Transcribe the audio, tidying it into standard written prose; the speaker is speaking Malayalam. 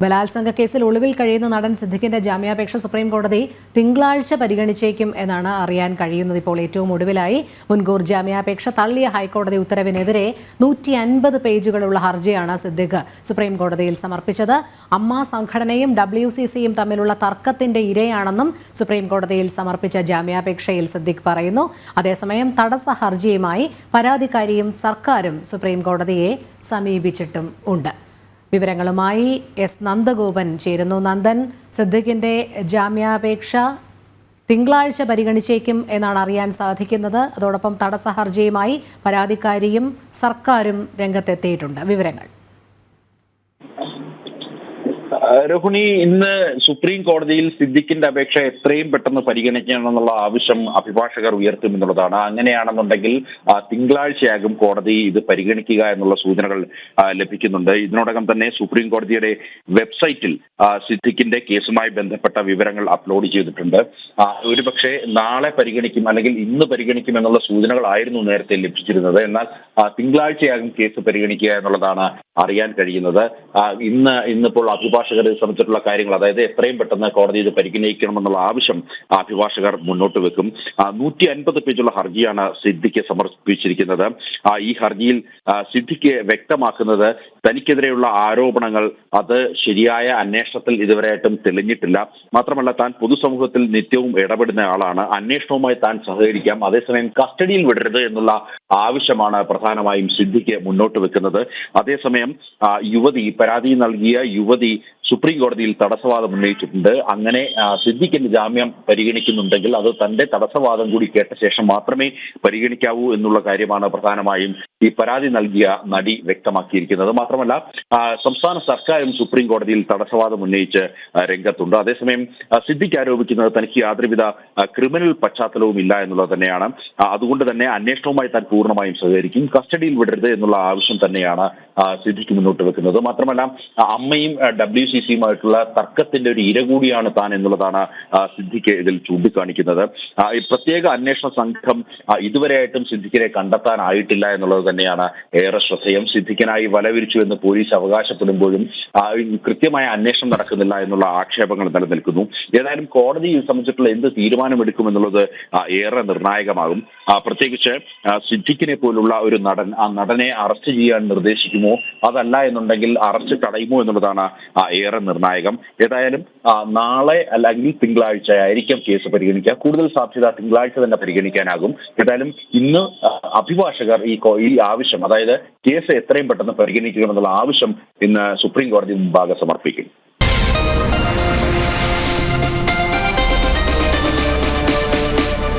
ബലാത്സംഗ കേസിൽ ഒളിവിൽ കഴിയുന്ന നടൻ സിദ്ദിഖിന്റെ ജാമ്യാപേക്ഷ സുപ്രീം കോടതി തിങ്കളാഴ്ച പരിഗണിച്ചേക്കും എന്നാണ് അറിയാൻ കഴിയുന്നത്. ഇപ്പോൾ ഏറ്റവും ഒടുവിലായി മുൻകൂർ ജാമ്യാപേക്ഷ തള്ളിയ ഹൈക്കോടതി ഉത്തരവിനെതിരെ 150 പേജുകളുള്ള ഹർജിയാണ് സിദ്ദിഖ് സുപ്രീം കോടതിയിൽ സമർപ്പിച്ചത്. അമ്മ സംഘടനയും WCCയും തമ്മിലുള്ള തർക്കത്തിന്റെ ഇരയാണെന്നും സുപ്രീം കോടതിയിൽ സമർപ്പിച്ച ജാമ്യാപേക്ഷയിൽ സിദ്ദിഖ് പറയുന്നു. അതേസമയം തടസ്സ ഹർജിയുമായി പരാതിക്കാരിയും സർക്കാരും സുപ്രീം കോടതിയെ സമീപിച്ചിട്ടും ഉണ്ട്. വിവരങ്ങളുമായി എസ് നന്ദഗോപൻ ചേരുന്നു. നന്ദൻ, സിദ്ദിഖിന്റെ ജാമ്യാപേക്ഷ തിങ്കളാഴ്ച പരിഗണിച്ചേക്കും എന്നാണ് അറിയാൻ സാധിക്കുന്നത്. അതോടൊപ്പം തടസ്സ ഹർജിയുമായി പരാതിക്കാരിയും സർക്കാരും രംഗത്തെത്തിയിട്ടുണ്ട്. വിവരങ്ങൾ. രോഹിണി, ഇന്ന് സുപ്രീം കോടതിയിൽ സിദ്ദിഖിന്റെ അപേക്ഷ എത്രയും പെട്ടെന്ന് പരിഗണിക്കണമെന്നുള്ള ആവശ്യം അഭിഭാഷകർ ഉയർത്തുമെന്നുള്ളതാണ്. അങ്ങനെയാണെന്നുണ്ടെങ്കിൽ തിങ്കളാഴ്ചയാകും കോടതി ഇത് പരിഗണിക്കുക എന്നുള്ള സൂചനകൾ ലഭിക്കുന്നുണ്ട്. ഇതിനോടകം തന്നെ സുപ്രീം കോടതിയുടെ വെബ്സൈറ്റിൽ സിദ്ദിഖിന്റെ കേസുമായി ബന്ധപ്പെട്ട വിവരങ്ങൾ അപ്ലോഡ് ചെയ്തിട്ടുണ്ട്. ഒരുപക്ഷെ നാളെ പരിഗണിക്കും അല്ലെങ്കിൽ ഇന്ന് പരിഗണിക്കും എന്നുള്ള സൂചനകളായിരുന്നു നേരത്തെ ലഭിച്ചിരുന്നത്. എന്നാൽ തിങ്കളാഴ്ചയാകും കേസ് പരിഗണിക്കുക എന്നുള്ളതാണ് അറിയാൻ കഴിയുന്നത്. ഇന്നിപ്പോൾ അഭിഭാഷകരെ സംബന്ധിച്ചിട്ടുള്ള കാര്യങ്ങൾ, അതായത് എത്രയും പെട്ടെന്ന് കോടതി ഇത് പരിഗണിക്കണമെന്നുള്ള ആവശ്യം അഭിഭാഷകർ മുന്നോട്ട് വെക്കും. 150 പേജുള്ള ഹർജിയാണ് സിദ്ദിഖ് സമർപ്പിച്ചിരിക്കുന്നത്. ഈ ഹർജിയിൽ സിദ്ദിഖ് വ്യക്തമാക്കുന്നത് തനിക്കെതിരെയുള്ള ആരോപണങ്ങൾ അത് ശരിയായ അന്വേഷണത്തിൽ ഇതുവരെയായിട്ടും തെളിഞ്ഞിട്ടില്ല. മാത്രമല്ല, താൻ പൊതുസമൂഹത്തിൽ നിത്യവും ഇടപെടുന്ന ആളാണ്. അന്വേഷണവുമായി താൻ സഹകരിക്കാം, അതേസമയം കസ്റ്റഡിയിൽ വിടരുത് എന്നുള്ള ആവശ്യമാണ് പ്രധാനമായും സിദ്ദിഖ് മുന്നോട്ട് വെക്കുന്നത്. അതേസമയം പരാതി നൽകിയ യുവതി സുപ്രീം കോടതിയിൽ തടസ്സവാദം ഉന്നയിച്ചിട്ടുണ്ട്. അങ്ങനെ സിദ്ദിഖിന്റെ ജാമ്യം പരിഗണിക്കുന്നുണ്ടെങ്കിൽ അത് തന്റെ തടസ്സവാദം കൂടി കേട്ട ശേഷം മാത്രമേ പരിഗണിക്കാവൂ എന്നുള്ള കാര്യമാണ് പ്രധാനമായും ഈ പരാതി നൽകിയ നടി വ്യക്തമാക്കിയിരിക്കുന്നത്. മാത്രമല്ല, സംസ്ഥാന സർക്കാരും സുപ്രീം കോടതിയിൽ തടസ്സവാദം ഉന്നയിച്ച് രംഗത്തുണ്ട്. അതേസമയം സിദ്ദിഖ് ആരോപിക്കുന്നത് തനിക്ക് യാതൊരുവിധ ക്രിമിനൽ പശ്ചാത്തലവും ഇല്ല എന്നുള്ളത് തന്നെയാണ്. അതുകൊണ്ട് തന്നെ അന്വേഷണവുമായി താൻ പൂർണ്ണമായും സഹകരിക്കും, കസ്റ്റഡിയിൽ വിടരുത് എന്നുള്ള ആവശ്യം തന്നെയാണ് സിദ്ദിഖ് മുന്നോട്ട് വെക്കുന്നത്. മാത്രമല്ല, അമ്മയും WCCയുമായിട്ടുള്ള തർക്കത്തിന്റെ ഒരു ഇര കൂടിയാണ് താൻ എന്നുള്ളതാണ് സിദ്ദിഖ് ഇതിൽ ചൂണ്ടിക്കാണിക്കുന്നത്. ഈ പ്രത്യേക അന്വേഷണ സംഘം ഇതുവരെയായിട്ടും സിദ്ദിഖിനെ കണ്ടെത്താനായിട്ടില്ല എന്നുള്ളത് തന്നെയാണ് ഏറെ ശ്രദ്ധേയം. സിദ്ദിഖിനായി വലവിരിച്ചു എന്ന് പോലീസ് അവകാശപ്പെടുമ്പോഴും കൃത്യമായ അന്വേഷണം നടക്കുന്നില്ല എന്നുള്ള ആക്ഷേപങ്ങൾ നിലനിൽക്കുന്നു. ഏതായാലും കോടതി ഇത് സംബന്ധിച്ചിട്ടുള്ള എന്ത് തീരുമാനമെടുക്കുമെന്നുള്ളത് ഏറെ നിർണായകമാകും. പ്രത്യേകിച്ച് സിദ്ദിഖിനെ പോലുള്ള ഒരു നടൻ, ആ നടനെ അറസ്റ്റ് ചെയ്യാൻ നിർദ്ദേശിക്കുമോ, അതല്ല എന്നുണ്ടെങ്കിൽ അറസ്റ്റ് തടയുമോ എന്നുള്ളതാണ് ഏറെ നിർണായകം. ഏതായാലും നാളെ അല്ലെങ്കിൽ തിങ്കളാഴ്ച ആയിരിക്കും കേസ് പരിഗണിക്കുക. കൂടുതൽ സാധ്യത തിങ്കളാഴ്ച തന്നെ പരിഗണിക്കാനാകും. ഏതായാലും ഇന്ന് അഭിഭാഷകർ ഈ ആവശ്യം, അതായത് കേസ് എത്രയും പെട്ടെന്ന് പരിഗണിക്കണമെന്നുള്ള ആവശ്യം ഇന്ന് സുപ്രീം കോടതി മുമ്പാകെ സമർപ്പിക്കും.